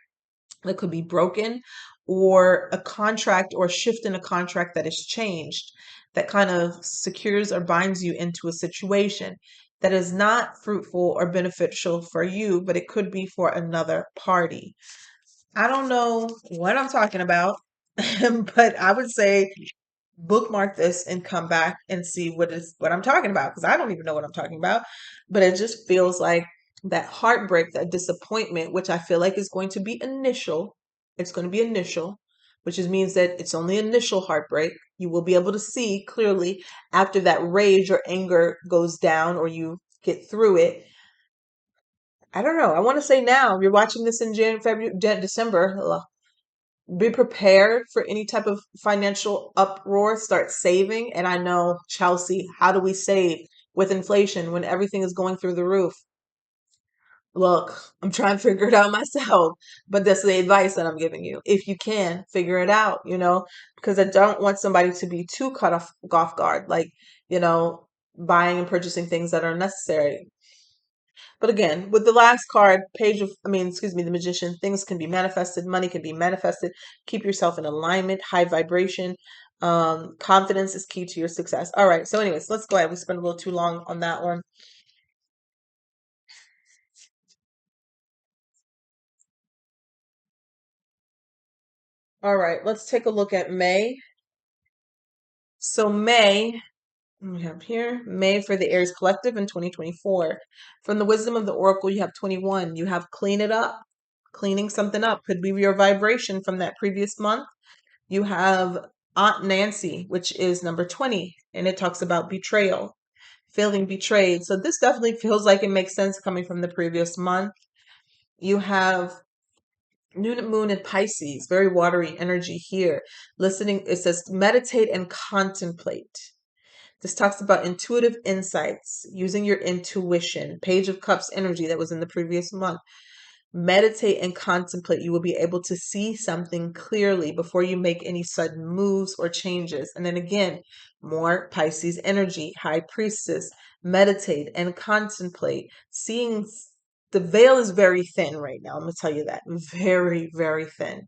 that could be broken, or a contract or shift in a contract that is changed, that kind of secures or binds you into a situation that is not fruitful or beneficial for you, but it could be for another party. I don't know what I'm talking about, but I would say bookmark this and come back and see what I'm talking about, because I don't even know what I'm talking about. But it just feels like that heartbreak, that disappointment, which I feel like is going to be initial. It's going to be initial, which means that it's only initial heartbreak. You will be able to see clearly after that rage or anger goes down, or you get through it. I don't know. I want to say now, you're watching this in December. Be prepared for any type of financial uproar. Start saving. And I know, Chelsea, how do we save with inflation when everything is going through the roof? Look, I'm trying to figure it out myself, but that's the advice that I'm giving you. If you can figure it out, because I don't want somebody to be too caught off guard, like, buying and purchasing things that are necessary. But again, with the last card, the Magician, things can be manifested, money can be manifested. Keep yourself in alignment, high vibration. Confidence is key to your success. All right. So anyways, let's go ahead. We spent a little too long on that one. All right. Let's take a look at May. So May, we have here May for the Aries Collective in 2024. From the wisdom of the Oracle, you have 21. You have clean it up. Cleaning something up could be your vibration from that previous month. You have Aunt Nancy, which is number 20, and it talks about betrayal, feeling betrayed. So this definitely feels like it makes sense coming from the previous month. You have New Moon in Pisces, very watery energy here. Listening, it says meditate and contemplate. This talks about intuitive insights, using your intuition. Page of Cups energy that was in the previous month. Meditate and contemplate. You will be able to see something clearly before you make any sudden moves or changes. And then again, more Pisces energy, High Priestess. Meditate and contemplate, seeing the veil is very thin right now. I'm gonna tell you that. Very, very thin.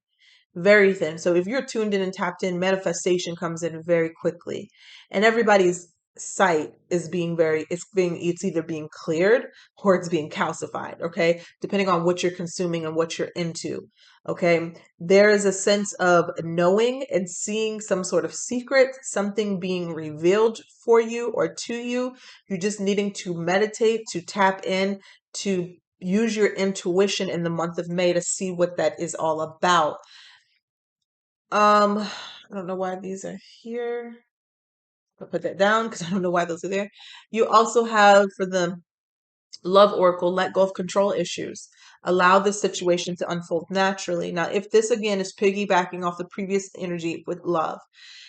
Very thin. So if you're tuned in and tapped in, manifestation comes in very quickly. And everybody's sight is being it's either being cleared or it's being calcified, okay? Depending on what you're consuming and what you're into. Okay? There is a sense of knowing and seeing some sort of secret, something being revealed for you or to you. You're just needing to meditate, to tap in, to use your intuition in the month of May to see what that is all about. I don't know why these are here. I'll put that down because I don't know why those are there. You also have for the Love Oracle, let go of control issues. Allow the situation to unfold naturally. Now, if this again is piggybacking off the previous energy with love,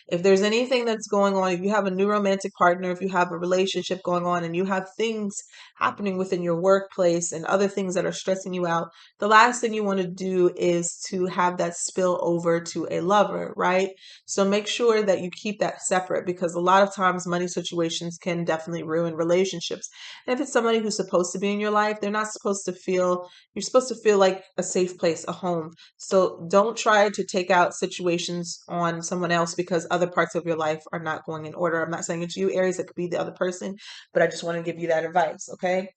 if there's anything that's going on, if you have a new romantic partner, if you have a relationship going on and you have things happening within your workplace and other things that are stressing you out, the last thing you want to do is to have that spill over to a lover, right? So make sure that you keep that separate because a lot of times money situations can definitely ruin relationships. And if it's somebody who's supposed to be in your life, they're not supposed to feel, you're supposed to feel like a safe place, a home. So don't try to take out situations on someone else because other parts of your life are not going in order. I'm not saying it's you, Aries, it could be the other person, but I just want to give you that advice, okay?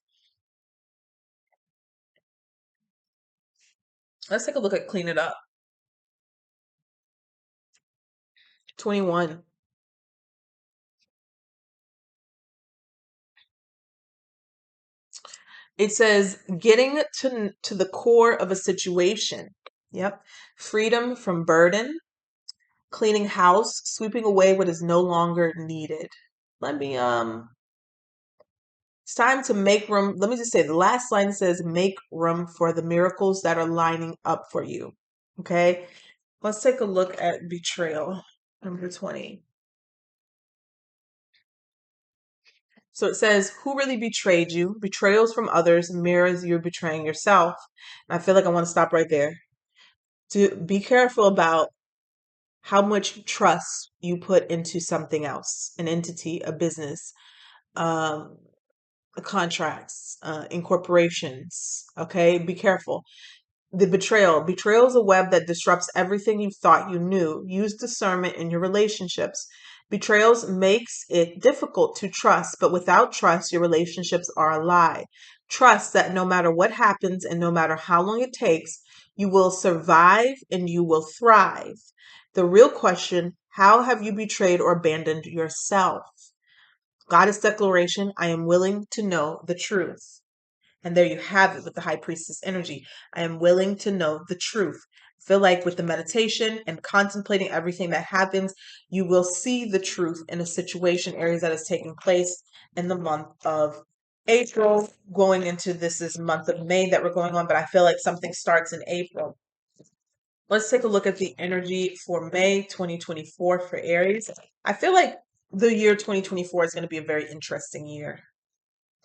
Let's take a look at clean it up. 21. It says getting to the core of a situation. Yep. Freedom from burden, cleaning house, sweeping away what is no longer needed. Let me It's time to make room. Let me just say the last line says make room for the miracles that are lining up for you. Okay? Let's take a look at betrayal, number 20. So it says, who really betrayed you? Betrayals from others mirrors you betraying yourself. And I feel like I want to stop right there. To be careful about how much trust you put into something else, an entity, a business, um, contracts, incorporations. Okay, be careful. The betrayal. Betrayal is a web that disrupts everything you thought you knew. Use discernment in your relationships. Betrayals makes it difficult to trust, but without trust, your relationships are a lie. Trust that no matter what happens and no matter how long it takes, you will survive and you will thrive. The real question, how have you betrayed or abandoned yourself? Goddess declaration, I am willing to know the truth. And there you have it with the high priestess energy. I am willing to know the truth. Feel like with the meditation and contemplating everything that happens, you will see the truth in a situation, areas that is taking place in the month of April, going into this is month of May that we're going on, but I feel like something starts in April. Let's take a look at the energy for May 2024 for Aries. I feel like the year 2024 is going to be a very interesting year.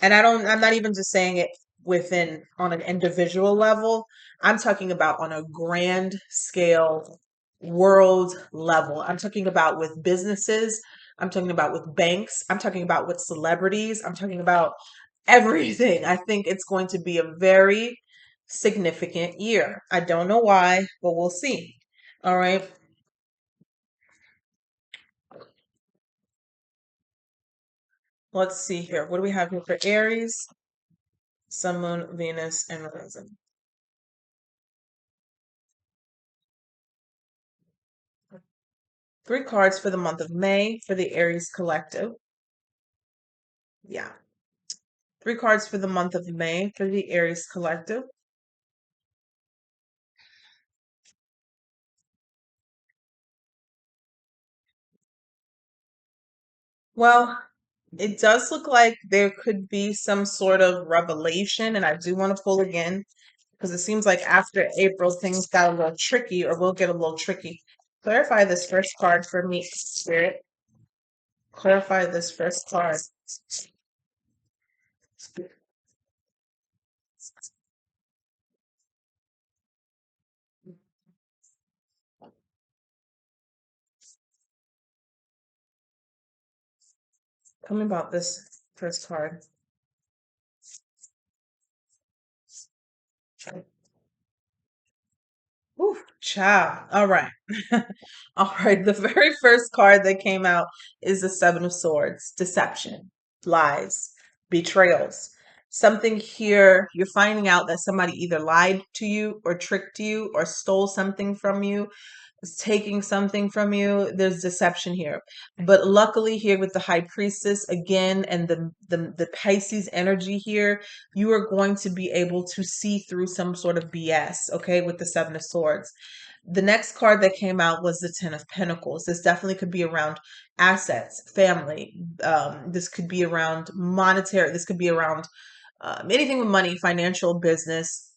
And I'm not even just saying it within on an individual level. I'm talking about on a grand scale, world level. I'm talking about with businesses. I'm talking about with banks. I'm talking about with celebrities. I'm talking about everything. I think it's going to be a very significant year. I don't know why, but we'll see. All right. Let's see here. What do we have here for Aries, Sun, Moon, Venus, and Horizon? Three cards for the month of May for the Aries collective. Yeah. Three cards for the month of May for the Aries collective. Well, it does look like there could be some sort of revelation, and I do want to pull again because it seems like after April things got a little tricky or will get a little tricky. Clarify this first card for me, Spirit. Clarify this first card. Tell me about this first card. Whew, child. All right. All right. The very first card that came out is the Seven of Swords. Deception, lies, betrayals. Something here, you're finding out that somebody either lied to you or tricked you or stole something from you, is taking something from you. There's deception here. But luckily here with the high priestess again and the Pisces energy here, you are going to be able to see through some sort of BS, okay, with the Seven of Swords. The next card that came out was the Ten of Pentacles. This definitely could be around assets, family. This could be around monetary. This could be around anything with money, financial, business,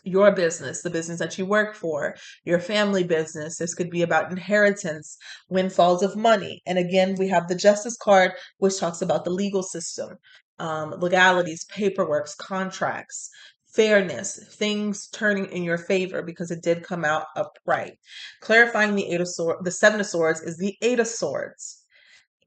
your business, the business that you work for, your family business. This could be about inheritance, windfalls of money. And again, we have the Justice card, which talks about the legal system, legalities, paperwork, contracts, fairness, things turning in your favor because it did come out upright. Clarifying the Eight of Swords, the Seven of Swords is the Eight of Swords.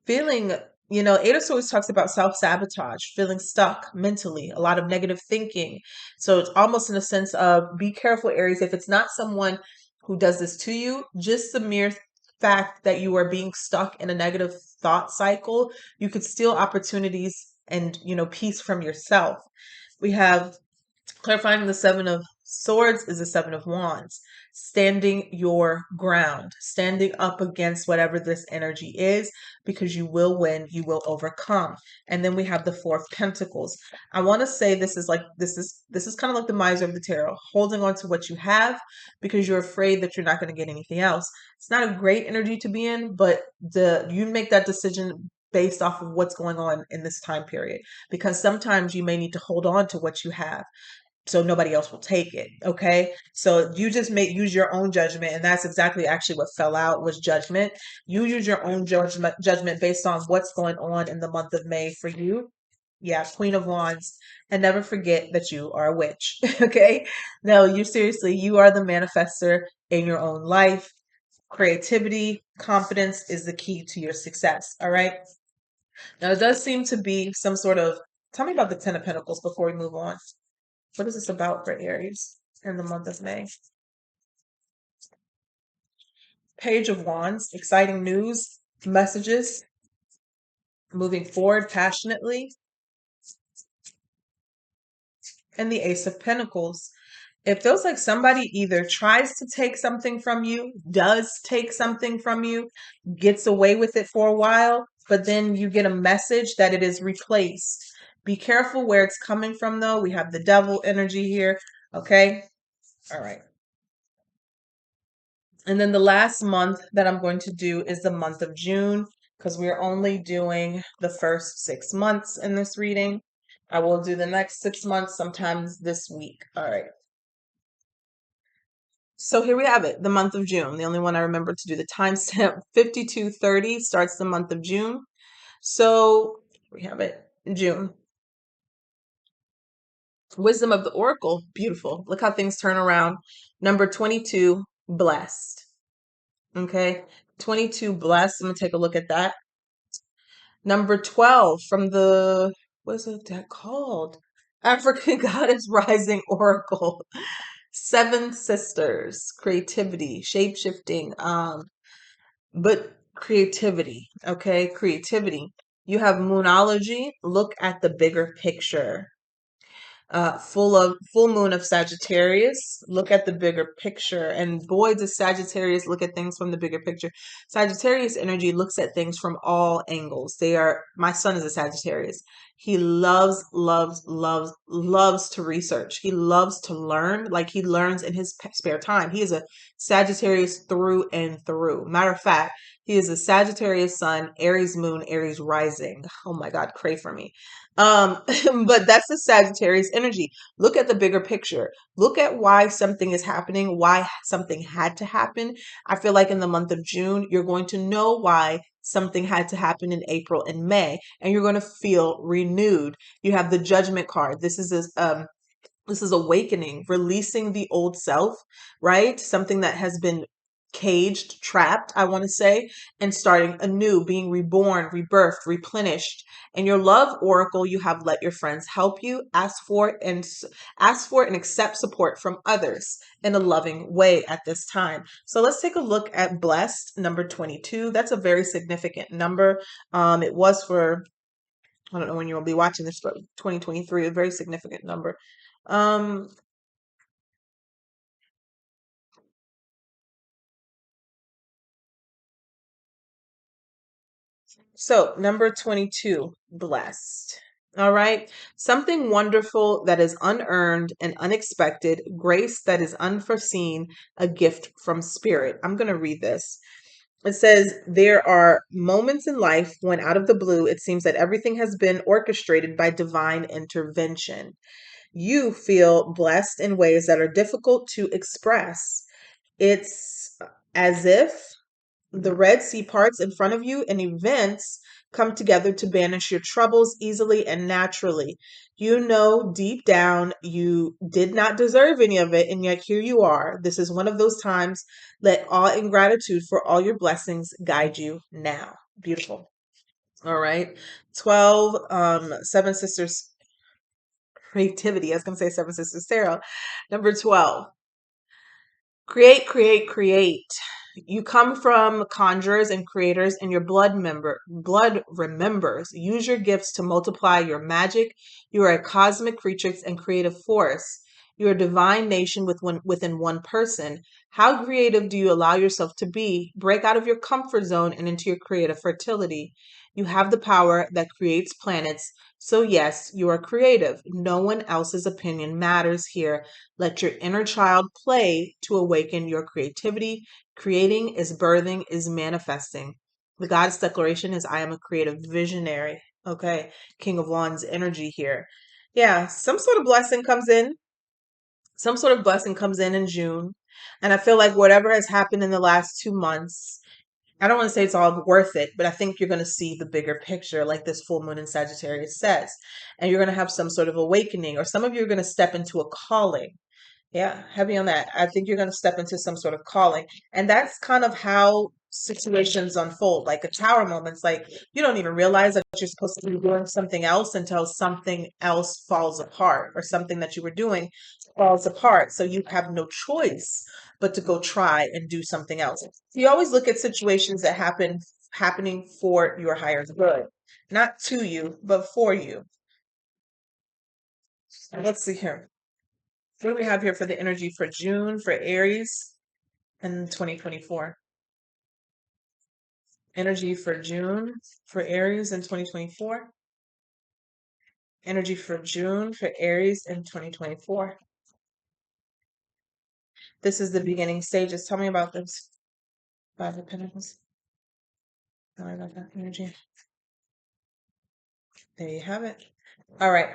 Feeling, Eight of Swords talks about self-sabotage, feeling stuck mentally, a lot of negative thinking. So it's almost in a sense of be careful, Aries, if it's not someone who does this to you, just the mere fact that you are being stuck in a negative thought cycle, you could steal opportunities and, peace from yourself. We have clarifying the Seven of Swords is the Seven of Wands. Standing your ground, standing up against whatever this energy is, because you will win, you will overcome. And then we have the Four of Pentacles. I want to say this is kind of like the miser of the tarot, holding on to what you have because you're afraid that you're not going to get anything else. It's not a great energy to be in, but you make that decision based off of what's going on in this time period, because sometimes you may need to hold on to what you have so nobody else will take it. Okay. So you just use your own judgment. And that's exactly actually what fell out was judgment. You use your own judgment based on what's going on in the month of May for you. Yeah. Queen of Wands. And never forget that you are a witch. Okay. No, you are the manifester in your own life. Creativity, confidence is the key to your success. All right. Now it does seem to be some sort of, tell me about the Ten of Pentacles before we move on. What is this about for Aries in the month of May? Page of Wands, exciting news, messages, moving forward passionately. And the Ace of Pentacles. It feels like somebody either tries to take something from you, does take something from you, gets away with it for a while, but then you get a message that it is replaced. Be careful where it's coming from, though. We have the Devil energy here. Okay. All right. And then the last month that I'm going to do is the month of June, because we're only doing the first 6 months in this reading. I will do the next 6 months sometimes this week. All right. So here we have it, the month of June. The only one I remember to do the timestamp, 52:30 starts the month of June. So we have it, June. Wisdom of the Oracle, beautiful. Look how things turn around. Number 22, blessed. Okay, 22, blessed. I'm going to take a look at that. Number 12 from the, what is it that called? African Goddess Rising Oracle. Seven Sisters, creativity, shape-shifting, but creativity, okay? Creativity. You have Moonology. Look at the bigger picture. Full moon of Sagittarius. Look at the bigger picture. And boy, does Sagittarius look at things from the bigger picture. Sagittarius energy looks at things from all angles. My son is a Sagittarius. He loves, loves, loves, loves to research. He loves to learn. Like he learns in his spare time. He is a Sagittarius through and through. Matter of fact, he is a Sagittarius sun, Aries moon, Aries rising. Oh my God, pray for me. But that's the Sagittarius energy. Look at the bigger picture. Look at why something is happening, why something had to happen. I feel like in the month of June, you're going to know why something had to happen in April and May, and you're going to feel renewed. You have the Judgment card. This is awakening, releasing the old self, right? Something that has been caged, trapped, I want to say, and starting anew, being reborn, rebirthed, replenished. In your love oracle, you have let your friends help you, ask for and accept support from others in a loving way at this time. So let's take a look at blessed number 22. That's a very significant number. It was for, I don't know when you will be watching this, but 2023, a very significant number. Um, So, number 22, blessed. All right. Something wonderful that is unearned and unexpected, grace that is unforeseen, a gift from spirit. I'm going to read this. It says, there are moments in life when out of the blue, it seems that everything has been orchestrated by divine intervention. You feel blessed in ways that are difficult to express. It's as if the Red Sea parts in front of you and events come together to banish your troubles easily and naturally. You know deep down you did not deserve any of it, and yet here you are. This is one of those times. Let awe and gratitude for all your blessings guide you now. Beautiful. All right. 12, Seven Sisters Creativity. I was going to say Seven Sisters Tarot. Number 12. Create, create, create. You come from conjurers and creators, and your blood remembers. Use your gifts to multiply your magic. You are a cosmic creature and creative force. You are a divine nation within one person. How creative do you allow yourself to be? Break out of your comfort zone and into your creative fertility. You have the power that creates planets. So yes, you are creative. No one else's opinion matters here. Let your inner child play to awaken your creativity. Creating is birthing, is manifesting. The goddess declaration is I am a creative visionary. Okay. King of Wands energy here. Yeah, some sort of blessing comes in. Some sort of blessing comes in June. And I feel like whatever has happened in the last 2 months, I don't want to say it's all worth it, but I think you're going to see the bigger picture, like this full moon in Sagittarius says. And you're going to have some sort of awakening, or some of you are going to step into a calling. Yeah, heavy on that. I think you're going to step into some sort of calling. And that's kind of how situations unfold. Like a tower moment's like you don't even realize that you're supposed to be doing something else until something else falls apart, or something that you were doing falls apart. So you have no choice but to go try and do something else. So you always look at situations that happening for your higher good, not to you, but for you. Let's see here. What do we have here for the energy for June for Aries in 2024? Energy for June for Aries in 2024. Energy for June for Aries in 2024. This is the beginning stages. Tell me about this. Five of Pentacles. Tell me about that energy. There you have it. All right.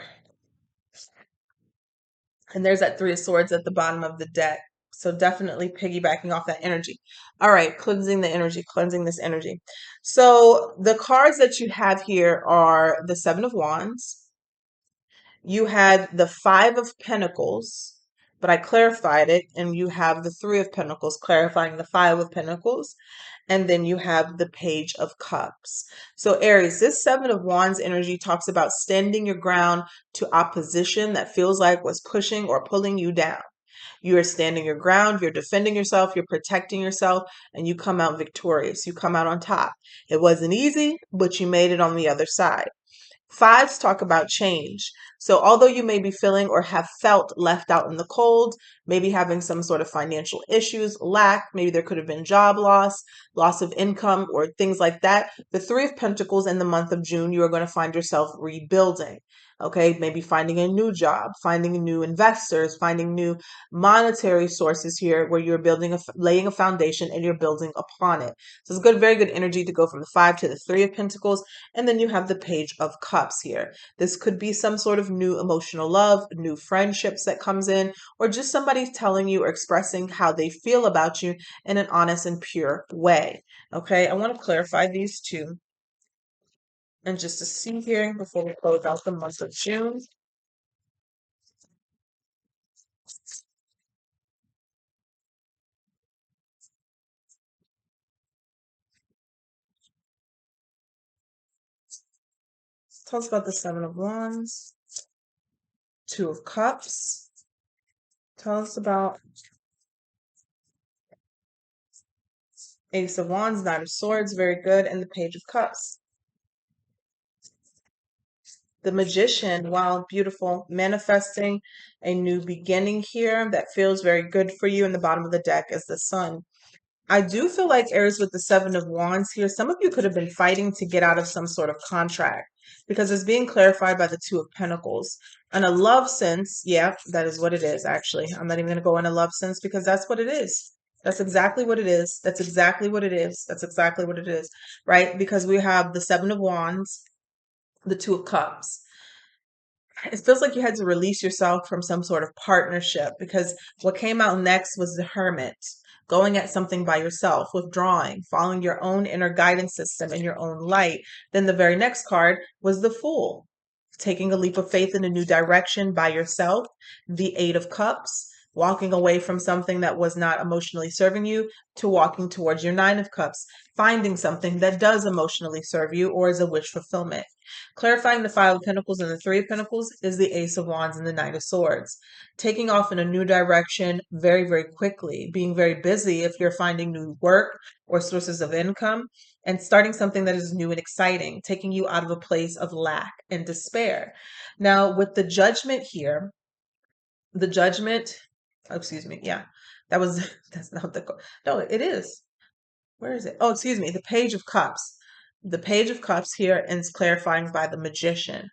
And there's that Three of Swords at the bottom of the deck. So definitely piggybacking off that energy. All right, cleansing the energy, cleansing this energy. So the cards that you have here are the Seven of Wands. You had the Five of Pentacles, but I clarified it, and you have the Three of Pentacles, clarifying the Five of Pentacles, and then you have the Page of Cups. So Aries, this Seven of Wands energy talks about standing your ground to opposition that feels like was pushing or pulling you down. You are standing your ground, you're defending yourself, you're protecting yourself, and you come out victorious. You come out on top. It wasn't easy, but you made it on the other side. Fives talk about change. So, although you may be feeling or have felt left out in the cold, maybe having some sort of financial issues, lack, maybe there could have been job loss, loss of income, or things like that. The Three of Pentacles in the month of June, you are going to find yourself rebuilding. Okay, maybe finding a new job, finding new investors, finding new monetary sources here where you're laying a foundation and you're building upon it. So it's good, very good energy to go from the Five to the Three of Pentacles. And then you have the Page of Cups here. This could be some sort of new emotional love, new friendships that comes in, or just somebody telling you or expressing how they feel about you in an honest and pure way. Okay, I want to clarify these two. And just to see here before we close out the month of June. Tell us about the Seven of Wands, Two of Cups. Tell us about Ace of Wands, Nine of Swords, very good, and the Page of Cups. The Magician, wow, beautiful. Manifesting a new beginning here that feels very good for you. In the bottom of the deck is the Sun. I do feel like Aries with the Seven of Wands here, some of you could have been fighting to get out of some sort of contract because it's being clarified by the Two of Pentacles. In a love sense, yeah, that is what it is, actually. I'm not even going to go in a love sense because that's what it is. That's exactly what it is. That's exactly what it is. That's exactly what it is, right? Because we have the Seven of Wands, the Two of Cups. It feels like you had to release yourself from some sort of partnership because what came out next was the Hermit, going at something by yourself, withdrawing, following your own inner guidance system in your own light. Then the very next card was the Fool, taking a leap of faith in a new direction by yourself. The Eight of Cups, walking away from something that was not emotionally serving you to walking towards your Nine of Cups, finding something that does emotionally serve you or is a wish fulfillment. Clarifying the Five of Pentacles and the Three of Pentacles is the Ace of Wands and the Knight of Swords. Taking off in a new direction very, very quickly, being very busy if you're finding new work or sources of income, and starting something that is new and exciting, taking you out of a place of lack and despair. Now, with the Judgment here, the Judgment, oh, excuse me, yeah, that's not no, it is. Where is it? Oh, excuse me, the Page of Cups. The Page of Cups here is clarifying by the Magician.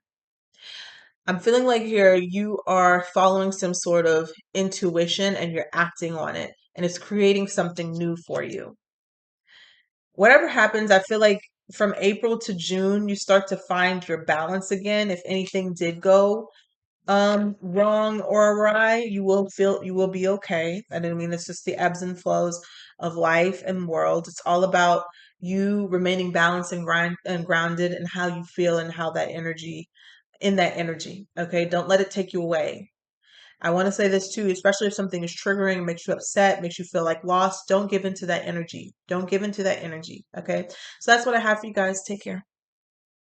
I'm feeling like here you are following some sort of intuition and you're acting on it, and it's creating something new for you. Whatever happens, I feel like from April to June, you start to find your balance again. If anything did go wrong or awry, you will be okay. I mean, it's just the ebbs and flows of life and world. It's all about you remaining balanced and grounded and how you feel and how that energy in that energy. Okay, don't let it take you away. I want to say this too, especially if something is triggering, makes you upset, makes you feel like lost. Don't give into that energy. Don't give into that energy. Okay, so that's what I have for you guys. Take care.